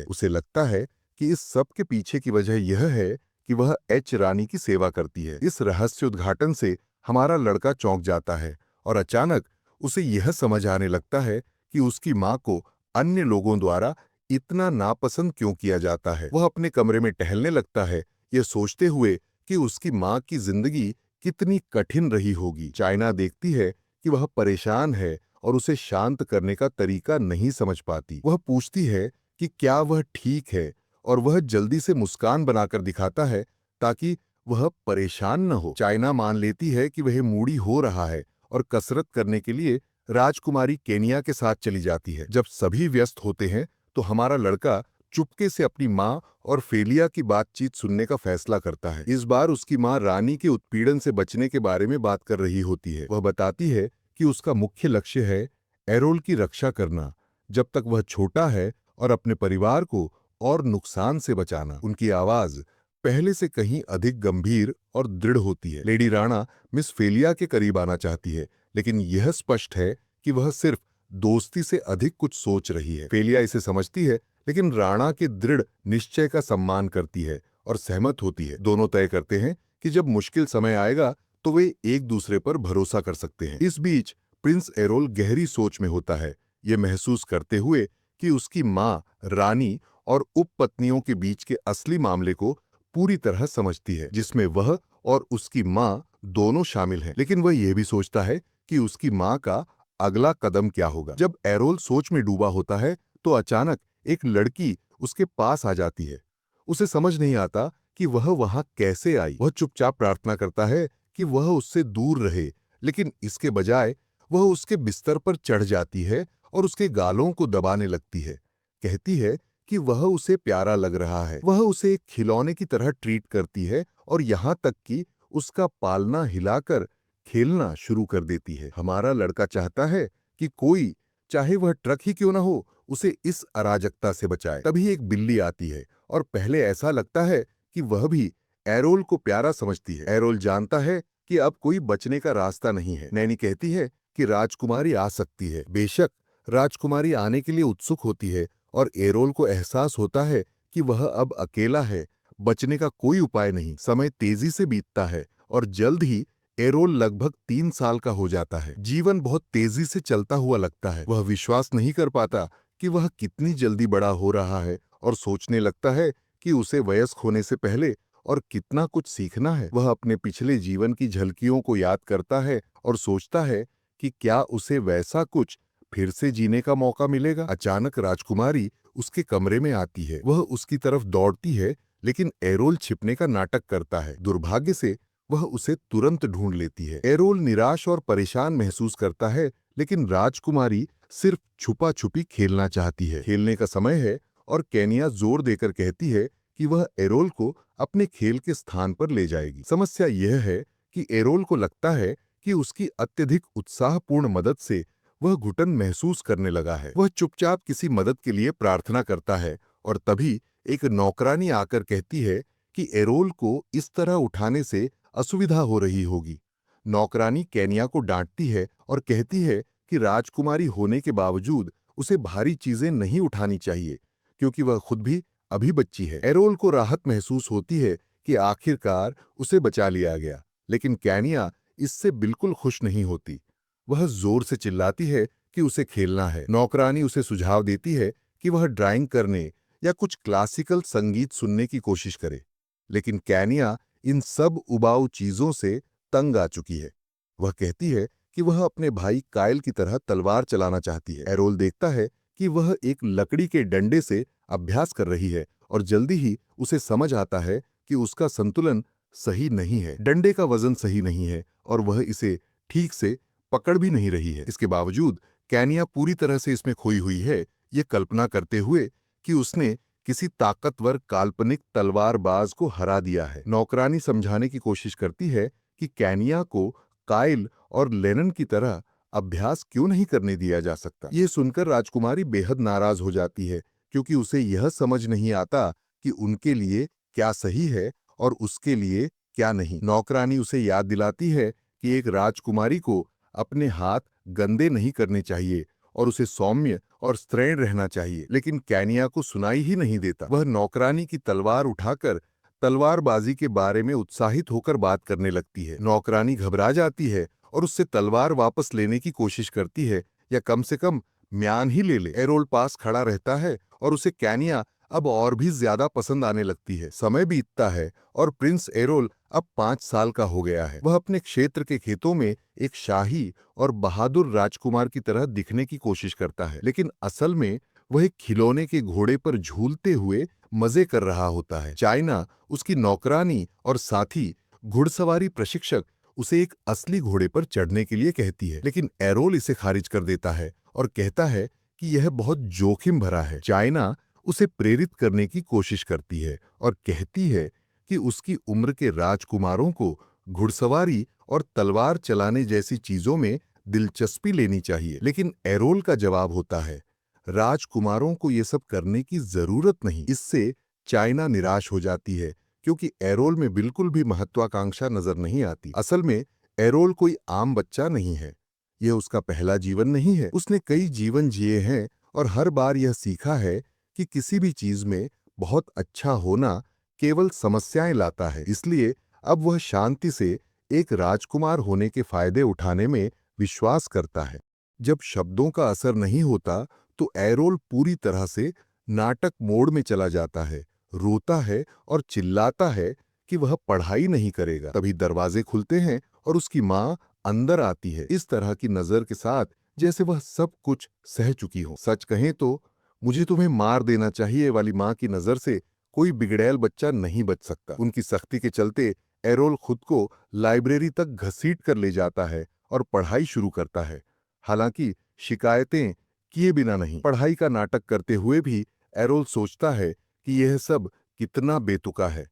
उसे लगता है कि इस सब के पीछे की वजह यह है कि वह एच रानी की सेवा करती है। इस रहस्य उद्घाटन से हमारा लड़का चौंक जाता है और अचानक उसे यह समझ आने लगता है कि उसकी माँ को अन्य लोगों द्वारा इतना नापसंद क्यों किया जाता है। वह अपने कमरे में टहलने लगता है, यह सोचते हुए कि उसकी माँ की जिंदगी कितनी कठिन रही होगी। चाइना देखती है कि वह परेशान है और उसे शांत करने का तरीका नहीं समझ पाती। वह पूछती है कि क्या वह ठीक है और वह जल्दी से मुस्कान बनाकर दिखाता है ताकि वह परेशान न हो। चाइना मान लेती है कि वह मूडी हो रहा है और कसरत करने के लिए राजकुमारी केनिया के साथ चली जाती है। जब सभी व्यस्त होते हैं तो हमारा लड़का चुपके से अपनी माँ और फेलिया की बातचीत सुनने का फैसला करता है। इस बार उसकी माँ रानी के उत्पीड़न से बचने के बारे में बात कर रही होती है। वह बताती है कि उसका मुख्य लक्ष्य है एरोल की रक्षा करना जब तक वह छोटा है और अपने परिवार को और नुकसान से बचाना। उनकी आवाज पहले से कहीं अधिक गंभीर और दृढ़ होती है। लेडी राणा मिस फेलिया के करीब आना चाहती है, लेकिन यह स्पष्ट है कि वह सिर्फ दोस्ती से अधिक कुछ सोच रही है। फेलिया इसे समझती है, लेकिन राणा के दृढ़ निश्चय का सम्मान करती है और सहमत होती है। दोनों तय करते हैं कि जब मुश्किल समय आएगा तो वे एक दूसरे पर भरोसा कर सकते हैं। इस बीच प्रिंस एरोल गहरी सोच में होता है, ये महसूस करते हुए कि उसकी माँ रानी और उपपत्नियों के बीच के असली मामले को पूरी तरह समझती है, जिसमें वह और उसकी माँ दोनों शामिल हैं। लेकिन वह यह भी सोचता है कि उसकी माँ का अगला कदम क्या होगा। जब एरोल सोच में डूबा होता है तो अचानक एक लड़की उसके पास आ जाती है। उसे समझ नहीं आता कि वह वहां कैसे आई। वह चुपचाप प्रार्थना करता है कि वह उससे दूर रहे, लेकिन इसके बजाय वह उसके बिस्तर पर चढ़ जाती है और उसके गालों को दबाने लगती है। कहती है कि वह उसे प्यारा लग रहा है। वह उसे एक खिलौने की तरह ट्रीट करती है और यहाँ तक कि उसका पालना हिलाकर खेलना शुरू कर देती है। हमारा लड़का चाहता है कि कोई, चाहे वह ट्रक ही क्यों ना हो, उसे इस अराजकता से बचाए। तभी एक बिल्ली आती है और पहले ऐसा लगता है कि वह भी एरोल को प्यारा समझती है। एरोल जानता है कि अब कोई बचने का रास्ता नहीं है। नैनी कहती है कि राजकुमारी आ सकती है। बेशक राजकुमारी आने के लिए उत्सुक होती है और एरोल को एहसास होता है कि वह अब अकेला है, बचने का कोई उपाय नहीं। समय तेजी से बीतता है और जल्द ही एरोल लगभग 3 साल का हो जाता है। जीवन बहुत तेजी से चलता हुआ लगता है। वह विश्वास नहीं कर पाता कि वह कितनी जल्दी बड़ा हो रहा है और सोचने लगता है कि उसे वयस्क होने से पहले और कितना कुछ सीखना है। वह अपने पिछले जीवन की झलकियों को याद करता है और सोचता है कि क्या उसे वैसा कुछ फिर से जीने का मौका मिलेगा। अचानक राजकुमारी उसके कमरे में आती है। वह उसकी तरफ दौड़ती है, लेकिन एरोल छिपने का नाटक करता है। दुर्भाग्य से वह उसे तुरंत ढूंढ लेती है। एरोल निराश और परेशान महसूस करता है, लेकिन राजकुमारी सिर्फ छुपा छुपी खेलना चाहती है। खेलने का समय है और केनिया जोर देकर कहती है कि वह एरोल को अपने खेल के स्थान पर ले जाएगी। समस्या यह है कि एरोल को लगता है कि उसकी अत्यधिक उत्साहपूर्ण मदद से वह घुटन महसूस करने लगा है। वह चुपचाप किसी मदद के लिए प्रार्थना करता है और तभी एक नौकरानी आकर कहती है कि एरोल को इस तरह उठाने से असुविधा हो रही होगी। नौकरानी केनिया को डांटती है और कहती है कि राजकुमारी होने के बावजूद उसे भारी चीजें नहीं उठानी चाहिए, क्योंकि वह खुद भी अभी बच्ची है। एरोल को राहत महसूस होती है कि आखिरकार उसे बचा लिया गया, लेकिन केनिया इससे बिल्कुल खुश नहीं होती। वह जोर से चिल्लाती है कि उसे खेलना है। नौकरानी उसे सुझाव देती है कि वह ड्राइंग करने या कुछ क्लासिकल संगीत सुनने की कोशिश करे, लेकिन केनिया इन सब उबाऊ चीजों से तंग आ चुकी है। वह कहती है कि वह अपने भाई कायल की तरह तलवार चलाना चाहती है। एरोल देखता है कि वह एक लकड़ी के डंडे से अभ्यास कर रही है और जल्दी ही उसे समझ आता है कि उसका संतुलन सही नहीं है। डंडे का वजन सही नहीं है और वह इसे ठीक से पकड़ भी नहीं रही है। इसके बावजूद केनिया पूरी तरह से इसमें खोई हुई है, ये कल्पना करते हुए कि उसने किसी ताकतवर काल्पनिक तलवारबाज को हरा दिया है। नौकरानी समझाने की कोशिश करती है कि केनिया को काइल और लेनन की तरह अभ्यास क्यों नहीं करने दिया जा सकता। ये सुनकर राजकुमारी बेहद नाराज हो जाती है, क्योंकि उसे यह समझ नहीं आता कि उनके लिए क्या सही है और उसके लिए क्या नहीं। नौकरानी उसे याद दिलाती है कि एक राजकुमारी को अपने हाथ गंदे नहीं करने चाहिए और उसे सौम्य और स्त्रीण रहना चाहिए, लेकिन कैनिया को सुनाई ही नहीं देता। वह नौकरानी की तलवार उठाकर तलवारबाजी के बारे में उत्साहित होकर बात करने लगती है। नौकरानी घबरा जाती है और उससे तलवार वापस लेने की कोशिश करती है, या कम से कम म्यान ही ले ले। एरोल पास खड़ा रहता है और उसे कैनिया अब और भी ज्यादा पसंद आने लगती है। समय बीतता है और प्रिंस एरोल अब 5 साल का हो गया है। वह अपने क्षेत्र के खेतों में एक शाही और बहादुर राजकुमार की तरह दिखने की कोशिश करता है, लेकिन असल में वह एक खिलौने के घोड़े पर झूलते हुए मजे कर रहा होता है। चाइना, उसकी नौकरानी और साथी घुड़सवारी प्रशिक्षक उसे एक असली घोड़े पर चढ़ने के लिए कहती है, लेकिन एरोल इसे खारिज कर देता है और कहता है कि यह बहुत जोखिम भरा है। चाइना उसे प्रेरित करने की कोशिश करती है और कहती है कि उसकी उम्र के राजकुमारों को घुड़सवारी और तलवार चलाने जैसी चीजों में दिलचस्पी लेनी चाहिए। लेकिन एरोल का जवाब होता है, राजकुमारों को ये सब करने की जरूरत नहीं। इससे चाइना निराश हो जाती है, क्योंकि एरोल में बिल्कुल भी महत्वाकांक्षा नजर नहीं आती। असल में एरोल कोई आम बच्चा नहीं है। यह उसका पहला जीवन नहीं है। उसने कई जीवन जिए हैं और हर बार यह सीखा है कि किसी भी चीज में बहुत अच्छा होना केवल समस्याएं लाता है। इसलिए अब वह शांति से एक राजकुमार होने के फायदे उठाने में विश्वास करता है। जब शब्दों का असर नहीं होता तो एरोल पूरी तरह से नाटक मोड में चला जाता है, रोता है और चिल्लाता है कि वह पढ़ाई नहीं करेगा। तभी दरवाजे खुलते हैं और उसकी माँ अंदर आती है, इस तरह की नजर के साथ जैसे वह सब कुछ सह चुकी हो। सच कहें तो मुझे तुम्हें मार देना चाहिए वाली माँ की नजर से कोई बिगड़ैल बच्चा नहीं बच सकता। उनकी सख्ती के चलते एरोल खुद को लाइब्रेरी तक घसीट कर ले जाता है और पढ़ाई शुरू करता है, हालांकि शिकायतें किए बिना नहीं। पढ़ाई का नाटक करते हुए भी एरोल सोचता है कि यह सब कितना बेतुका है।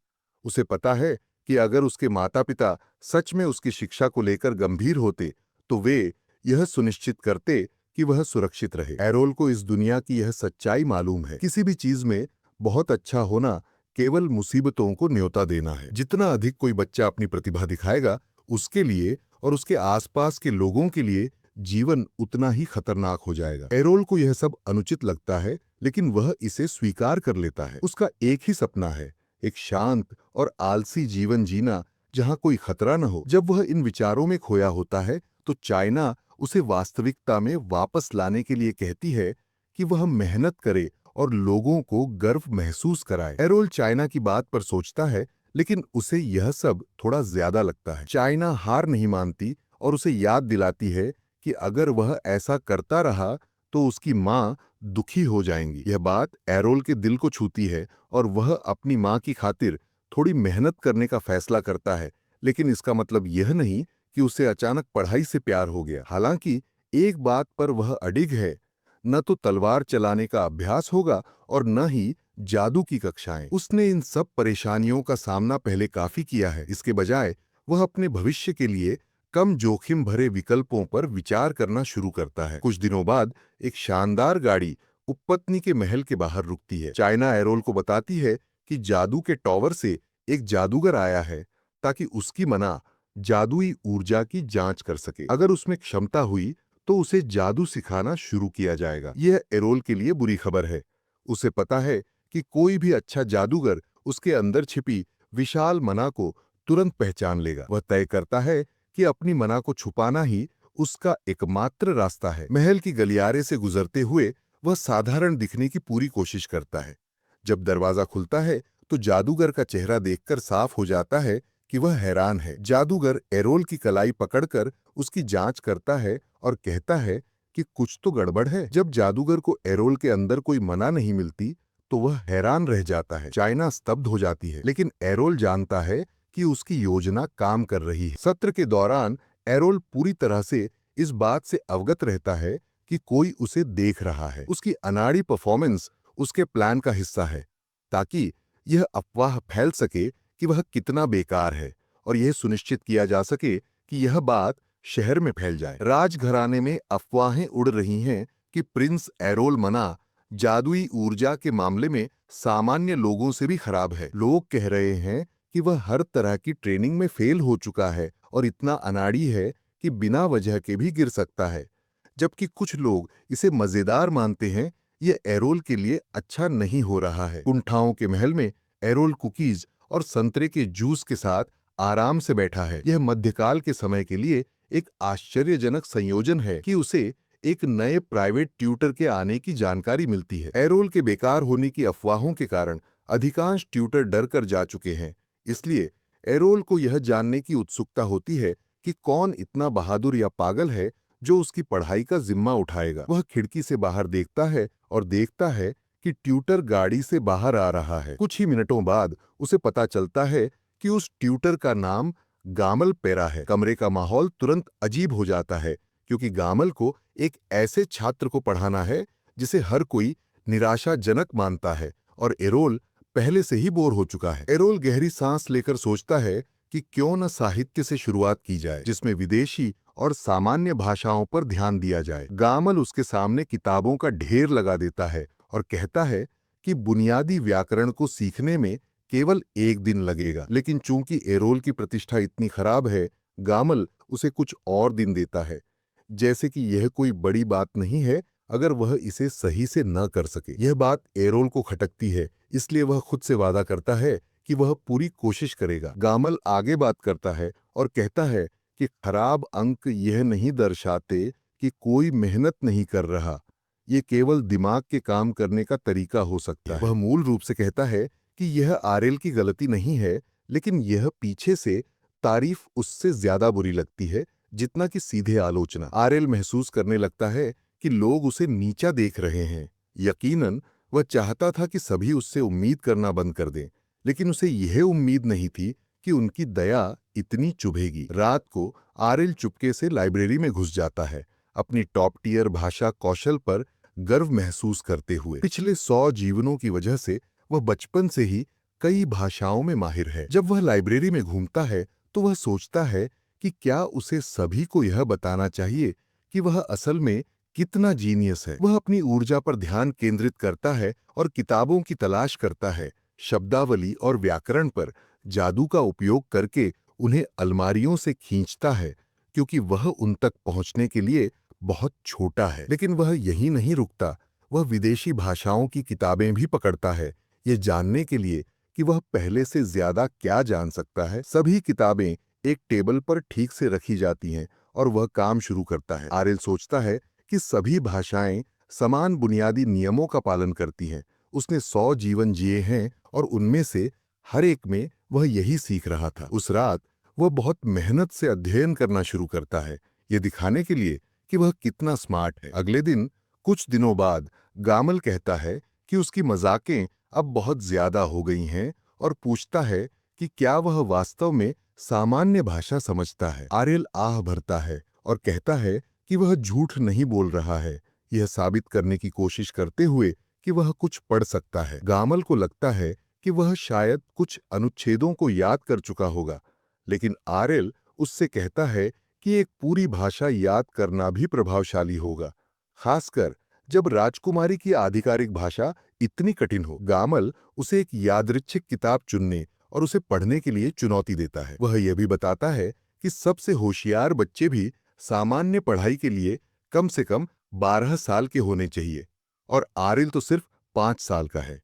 उसे पता है कि अगर उसके माता पिता सच में उसकी शिक्षा को लेकर गंभीर होते तो वे यह सुनिश्चित करते कि वह सुरक्षित रहे। एरोल को इस दुनिया की यह सच्चाई मालूम है, किसी भी चीज में बहुत अच्छा होना केवल मुसीबतों को न्योता देना है। जितना अधिक कोई बच्चा अपनी प्रतिभा दिखाएगा, उसके लिए और उसके आसपास के लोगों के लिए जीवन उतना ही खतरनाक हो जाएगा। एरोल को यह सब अनुचित लगता है, लेकिन वह इसे स्वीकार कर लेता है। उसका एक ही सपना है, एक शांत और आलसी जीवन जीना जहां कोई खतरा न हो। जब वह इन विचारों में खोया होता है तो चाइना उसे वास्तविकता में वापस लाने के लिए कहती है कि वह मेहनत करे और लोगों को गर्व महसूस कराए। एरोल चाइना की बात पर सोचता है, लेकिन उसे यह सब थोड़ा ज्यादा लगता है। चाइना हार नहीं मानती और उसे याद दिलाती है कि अगर वह ऐसा करता रहा तो उसकी माँ दुखी हो जाएंगी। यह बात एरोल के दिल को छूती है और वह अपनी माँ की खातिर थोड़ी मेहनत करने का फैसला करता है, लेकिन इसका मतलब यह नहीं कि उसे अचानक पढ़ाई से प्यार हो गया। हालांकि एक बात पर वह अडिग है, न तो तलवार चलाने का अभ्यास होगा और न ही जादू की कक्षाएं। उसने इन सब परेशानियों का सामना पहले काफी किया है। इसके बजाय वह अपने भविष्य के लिए कम जोखिम भरे विकल्पों पर विचार करना शुरू करता है। कुछ दिनों बाद एक शानदार गाड़ी उपपत्नी के महल के बाहर रुकती है। चाइना एरोल को बताती है कि जादू के टॉवर से एक जादूगर आया है ताकि उसकी मना जादुई ऊर्जा की जांच कर सके। अगर उसमें क्षमता हुई तो उसे जादू सिखाना शुरू किया जाएगा। यह एरोल के लिए बुरी खबर है। उसे पता है कि कोई भी अच्छा जादूगर उसके अंदर छिपी विशाल मना को तुरंत पहचान लेगा। वह तय करता है कि अपनी मना को छुपाना ही उसका एकमात्र रास्ता है। महल की गलियारे से गुजरते हुए वह साधारण दिखने की पूरी कोशिश करता है। जब दरवाजा खुलता है तो जादूगर का चेहरा देखकर साफ हो जाता है कि वह हैरान है। जादूगर एरोल की कलाई पकड़कर उसकी जांच करता है और कहता है कि कुछ तो गड़बड़ है। जब जादूगर को एरोल के अंदर कोई मना नहीं मिलती तो वह हैरान रह जाता है। चाइना स्तब्ध हो जाती है, लेकिन एरोल जानता है कि उसकी योजना काम कर रही है। सत्र के दौरान एरोल पूरी तरह से इस बात से अवगत रहता है कि कोई उसे देख रहा है। उसकी अनाड़ी परफॉर्मेंस उसके प्लान का हिस्सा है, ताकि यह अफवाह फैल सके कि वह कितना बेकार है और यह सुनिश्चित किया जा सके कि यह बात शहर में फैल जाए। राजघराने में अफवाहें उड़ रही हैं कि प्रिंस एरोल मना जादुई ऊर्जा के मामले में सामान्य लोगों से भी खराब है। लोग कह रहे हैं कि वह हर तरह की ट्रेनिंग में फेल हो चुका है और इतना अनाड़ी है कि बिना वजह के भी गिर सकता है। जबकि कुछ लोग इसे मजेदार मानते हैं। यह एरोल के लिए अच्छा नहीं हो रहा है। कुंठाओं के महल में एरोल कुकीज और संतरे के जूस के साथ आराम से बैठा है। यह मध्यकाल के समय के लिए एक आश्चर्यजनक संयोजन है कि उसे एक नए प्राइवेट ट्यूटर के आने की जानकारी मिलती है। एरोल के बेकार होने की अफवाहों के कारण अधिकांश ट्यूटर डर कर जा चुके हैं। इसलिए एरोल को यह जानने की उत्सुकता होती है कि कौन इतना बहादुर या पागल है जो उसकी पढ़ाई का जिम्मा उठाएगा। वह खिड़की से बाहर देखता है और देखता है कि ट्यूटर गाड़ी से बाहर आ रहा है। कुछ ही मिनटों बाद उसे पता चलता है कि उस ट्यूटर का नाम गामल पेरा है। कमरे का माहौल तुरंत अजीब हो जाता है, क्योंकि गामल को एक ऐसे छात्र को पढ़ाना है जिसे हर कोई निराशाजनक मानता है, और एरोल पहले से ही बोर हो चुका है। एरोल गहरी सांस लेकर सोचता है कि क्यों न साहित्य से शुरुआत की जाए, जिसमें विदेशी और सामान्य भाषाओं पर ध्यान दिया जाए। गामल उसके सामने किताबों का ढेर लगा देता है और कहता है कि बुनियादी व्याकरण को सीखने में केवल 1 दिन लगेगा। लेकिन चूंकि एरोल की प्रतिष्ठा इतनी खराब है, गामल उसे कुछ और दिन देता है, जैसे कि यह कोई बड़ी बात नहीं है अगर वह इसे सही से न कर सके। यह बात एरोल को खटकती है, इसलिए वह खुद से वादा करता है कि वह पूरी कोशिश करेगा। गामल आगे बात करता है और कहता है कि खराब अंक यह नहीं दर्शाते कि कोई मेहनत नहीं कर रहा, ये केवल दिमाग के काम करने का तरीका हो सकता है। वह मूल रूप से कहता है कि यह आरेल की गलती नहीं है, लेकिन यह पीछे से तारीफ उससे ज्यादा बुरी लगती है जितना कि सीधे आलोचना। आरेल महसूस करने लगता है कि लोग उसे नीचा देख रहे हैं। यकीनन वह चाहता था कि सभी उससे उम्मीद करना बंद कर दें, लेकिन उसे यह उम्मीद नहीं थी कि उनकी दया इतनी चुभेगी। रात को आरेल चुपके से लाइब्रेरी में घुस जाता है, अपनी टॉप टियर भाषा कौशल पर गर्व महसूस करते हुए। पिछले 100 जीवनों की वजह से वह बचपन से ही कई भाषाओं में माहिर है। जब वह लाइब्रेरी में घूमता है तो वह सोचता है कि क्या उसे सभी को यह बताना चाहिए कि वह असल में कितना जीनियस है। वह अपनी ऊर्जा पर ध्यान केंद्रित करता है और किताबों की तलाश करता है, शब्दावली और व्याकरण पर जादू का उपयोग करके उन्हें अलमारियों से खींचता है, क्योंकि वह उन तक पहुंचने के लिए बहुत छोटा है। लेकिन वह यहीं नहीं रुकता, वह विदेशी भाषाओं की किताबें भी पकड़ता है, ये जानने के लिए कि वह पहले से ज्यादा क्या जान सकता है। सभी किताबें एक टेबल पर ठीक से रखी जाती हैं और वह काम शुरू करता है। आरेल सोचता है कि सभी भाषाएं समान बुनियादी नियमों का पालन करती हैं। उसने 100 जीवन जिए हैं और उनमें से हर एक में वह यही सीख रहा था। उस रात वह बहुत मेहनत से अध्ययन करना शुरू करता है, ये दिखाने के लिए कि वह कितना स्मार्ट है। अगले दिन कुछ दिनों बाद गामल कहता है कि उसकी मजाकें अब बहुत ज्यादा हो गई हैं और पूछता है कि क्या वह वास्तव में सामान्य भाषा समझता है। आरेल आह भरता है और कहता है कि वह झूठ नहीं बोल रहा है, यह साबित करने की कोशिश करते हुए कि वह कुछ पढ़ सकता है। गामल को लगता है कि वह शायद कुछ अनुच्छेदों को याद कर चुका होगा, लेकिन आरेल उससे कहता है कि एक पूरी भाषा याद करना भी प्रभावशाली होगा, खासकर जब राजकुमारी की आधिकारिक भाषा इतनी कठिन हो। गामल उसे एक यादृच्छिक किताब चुनने और उसे पढ़ने के लिए चुनौती देता है। वह यह भी बताता है कि सबसे होशियार बच्चे भी सामान्य पढ़ाई के लिए कम से कम 12 साल के होने चाहिए, और आरिल तो सिर्फ 5 साल का है।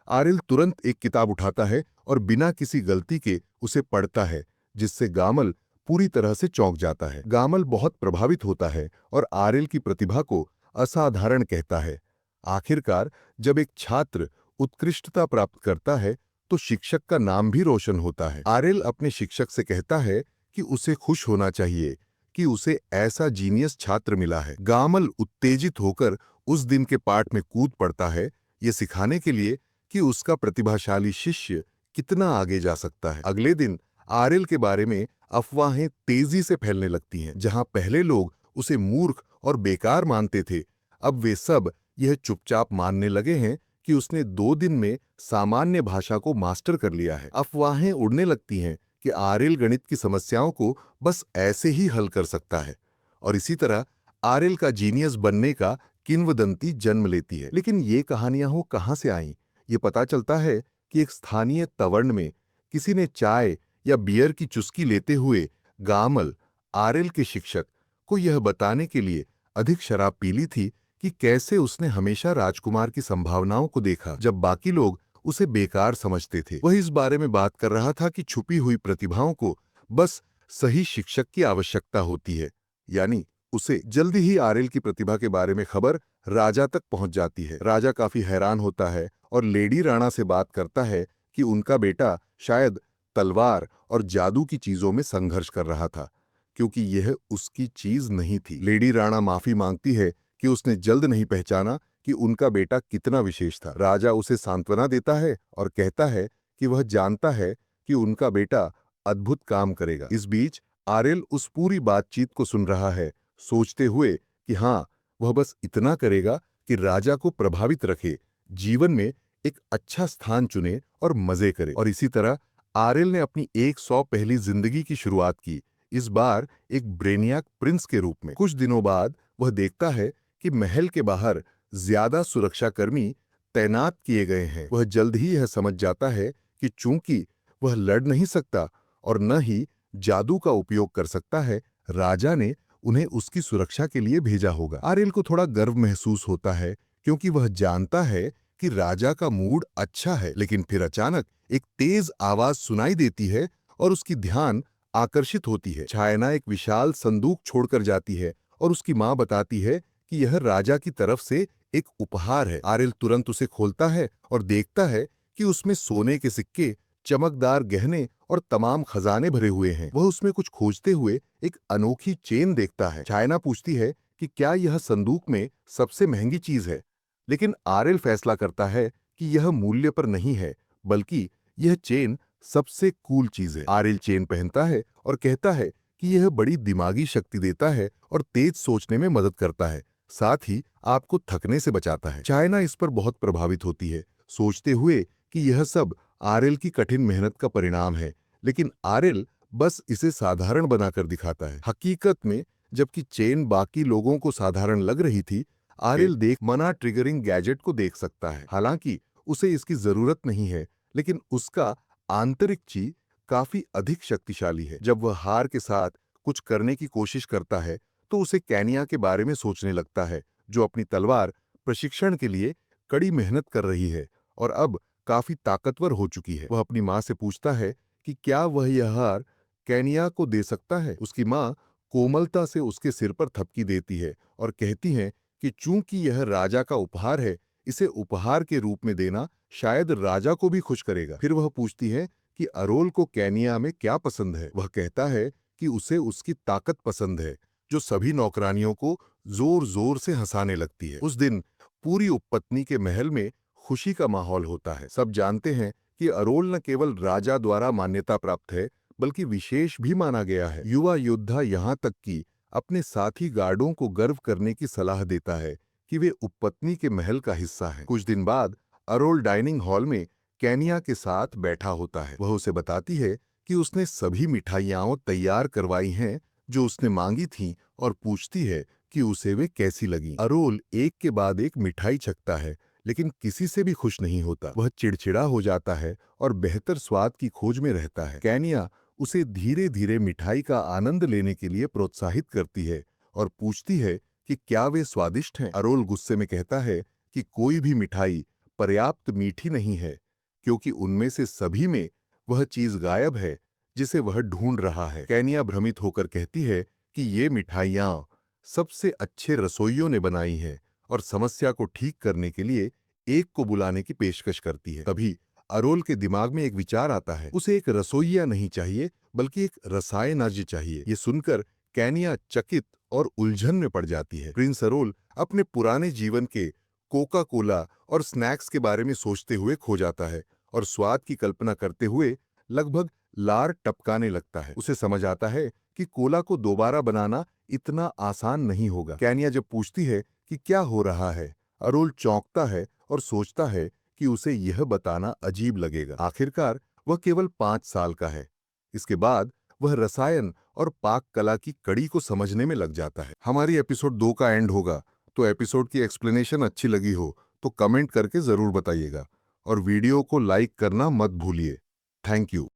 आरिल तुरंत एक किताब उठाता है और बिना किसी गलती के उसे पढ़ता है, जिससे गामल पूरी तरह से चौंक जाता है। गामल बहुत प्रभावित होता है और आरिल की प्रतिभा को असाधारण कहता है। आखिरकार जब एक छात्र उत्कृष्टता प्राप्त करता है तो शिक्षक का नाम भी रोशन होता है। आरिल अपने शिक्षक से कहता है कि उसे खुश होना चाहिए कि उसे ऐसा जीनियस छात्र मिला है। गामल उत्तेजित होकर उस दिन के पाठ में कूद पड़ता है, ये सिखाने के लिए कि उसका प्रतिभाशाली शिष्य कितना आगे जा सकता है। अगले दिन आरिल के बारे में अफवाहें तेजी से फैलने लगती हैं। जहां पहले लोग उसे मूर्ख और बेकार मानते थे, अब वे सब यह चुपचाप मानने लगे हैं कि उसने 2 दिन में सामान्य भाषा को मास्टर कर लिया है। अफवाहें उड़ने लगती हैं कि आरिल गणित की समस्याओं को बस ऐसे ही हल कर सकता है, और इसी तरह आरिल का जीनियस बनने का किंवदंती जन्म लेती है। लेकिन ये कहानियां हो कहां से आईं? ये पता चलता है कि एक स्थानीय तवर्ण में किसी ने चाय या बियर की चुस्की लेते हुए गामल, आरिल के शिक्षक, को यह बताने के लिए अधिक शराब पी ली थी कि कैसे उसने हमेशा राजकुमार की संभावनाओं को देखा जब बाकी लोग उसे बेकार समझते थे। वह इस बारे में बात कर रहा था कि छुपी हुई प्रतिभाओं को बस सही शिक्षक की आवश्यकता होती है। यानी उसे जल्दी ही आर्यल की प्रतिभा के बारे में खबर राजा तक पहुंच जाती है। राजा काफी हैरान होता है और लेडी राणा से बात करता है कि उनका बेटा शायद तलवार और जादू की चीजों में संघर्ष कर रहा था, क्योंकि यह उसकी चीज नहीं थी। लेडी राणा माफी मांगती है कि उसने जल्द नहीं पहचाना कि उनका बेटा कितना विशेष था। राजा उसे सांत्वना देता है और कहता है कि वह जानता है कि उनका बेटा अद्भुत काम करेगा। इस बीच आर्यल उस पूरी बातचीत को सुन रहा है, सोचते हुए कि हाँ, वह बस इतना करेगा कि राजा को प्रभावित रखे, जीवन में एक अच्छा स्थान चुने और मजे करे। और इसी तरह आर्यल ने अपनी 100 पहली जिंदगी की शुरुआत की, इस बार एक ब्रेनियाक प्रिंस के रूप में। कुछ दिनों बाद वह देखता है कि महल के बाहर ज्यादा सुरक्षाकर्मी तैनात किए गए हैं। वह जल्द ही यह समझ जाता है कि चूंकि वह लड़ नहीं सकता और न ही जादू का उपयोग कर सकता है, राजा ने उन्हें उसकी सुरक्षा के लिए भेजा होगा। आर्यल को थोड़ा गर्व महसूस होता है क्योंकि वह जानता है कि राजा का मूड अच्छा है। लेकिन फिर अचानक एक तेज आवाज सुनाई देती है और उसकी ध्यान आकर्षित होती है। छायना एक विशाल संदूक छोड़कर जाती है और उसकी मां बताती है कि यह राजा की तरफ से एक उपहार है। आर्यल तुरंत उसे खोलता है और देखता है कि उसमें सोने के सिक्के, चमकदार गहने और तमाम खजाने भरे हुए हैं। वह उसमें कुछ खोजते हुए एक अनोखी चेन देखता है। छायना पूछती है कि क्या यह संदूक में सबसे महंगी चीज है, लेकिन आर्यल फैसला करता है कि यह मूल्य पर नहीं है, बल्कि यह चेन सबसे कूल चीज है। आर्यल चेन पहनता है और कहता है कि यह बड़ी दिमागी शक्ति देता है और तेज सोचने में मदद करता है, साथ ही आपको थकने से बचाता है। चाइना इस पर बहुत प्रभावित होती है, सोचते हुए कि यह सब आर्यल की कठिन मेहनत का परिणाम है, लेकिन आर्यल बस इसे साधारण बनाकर दिखाता है। हकीकत में जबकि चेन बाकी लोगों को साधारण लग रही थी, आर्यल देख मना ट्रिगरिंग गैजेट को देख सकता है। हालांकि उसे इसकी जरूरत नहीं है, लेकिन उसका आंतरिक ची काफी अधिक शक्तिशाली है। जब वह हार के साथ कुछ करने की कोशिश करता है तो उसे कैनिया के बारे में सोचने लगता है, जो अपनी तलवार प्रशिक्षण के लिए कड़ी मेहनत कर रही है और अब काफी ताकतवर हो चुकी है। वह अपनी मां से पूछता है कि क्या वह यह हार कैनिया को दे सकता है। उसकी मां कोमलता से उसके सिर पर थपकी देती है और कहती है कि चूंकि यह राजा का उपहार है, इसे उपहार के रूप में देना शायद राजा को भी खुश करेगा। फिर वह पूछती है कि अरोल को कैनिया में क्या पसंद है। वह कहता है कि उसे उसकी ताकत पसंद है, जो सभी नौकरानियों को जोर जोर से हंसाने लगती है। उस दिन पूरी उपपत्नी के महल में खुशी का माहौल होता है। सब जानते हैं कि अरोल न केवल राजा द्वारा मान्यता प्राप्त है, बल्कि विशेष भी माना गया है। युवा योद्धा यहाँ तक कि अपने साथी गार्डों को गर्व करने की सलाह देता है कि वे उपपत्नी के महल का हिस्सा हैं। कुछ दिन बाद अरोल डाइनिंग हॉल में कैनिया के साथ बैठा होता है। वह उसे बताती है कि उसने सभी मिठाइयां तैयार करवाई हैं जो उसने मांगी थीं और पूछती है कि उसे वे कैसी लगी। अरोल एक के बाद एक मिठाई चखता है, लेकिन किसी से भी खुश नहीं होता। वह चिड़चिड़ा हो जाता है और बेहतर स्वाद की खोज में रहता है। कैनिया उसे धीरे धीरे मिठाई का आनंद लेने के लिए प्रोत्साहित करती है और पूछती है कि क्या वे स्वादिष्ट हैं। अरोल गुस्से में कहता है कि कोई भी मिठाई पर्याप्त मीठी नहीं है, क्योंकि उनमें से सभी में वह चीज गायब है जिसे वह ढूंढ रहा है। कैनिया भ्रमित होकर कहती है कि ये मिठाइयां सबसे अच्छे रसोइयों ने बनाई हैं और समस्या को ठीक करने के लिए एक को बुलाने की पेशकश करती है। तभी अरोल के दिमाग में एक विचार आता है। उसे एक रसोइया नहीं चाहिए, बल्कि एक रसायनज्ञ चाहिए। ये सुनकर कैनिया चकित और उलझन में पड़ जाती है। प्रिंस अरोल अपने पुराने जीवन के कोका कोला और स्नैक्स के बारे में सोचते हुए खो जाता है और स्वाद की कल्पना करते हुए लगभग लार टपकाने लगता है। उसे समझ आता है कि कोला को दोबारा बनाना इतना आसान नहीं होगा। कैनिया जब पूछती है कि क्या हो रहा है, अरोल चौंकता है और सोचता है कि उसे यह बताना अजीब लगेगा। आखिरकार वह केवल 5 साल का है। इसके बाद वह रसायन और पाक कला की कड़ी को समझने में लग जाता है। हमारी एपिसोड 2 का एंड होगा, तो एपिसोड की एक्सप्लेनेशन अच्छी लगी हो तो कमेंट करके जरूर बताइएगा और वीडियो को लाइक करना मत भूलिए। Thank you.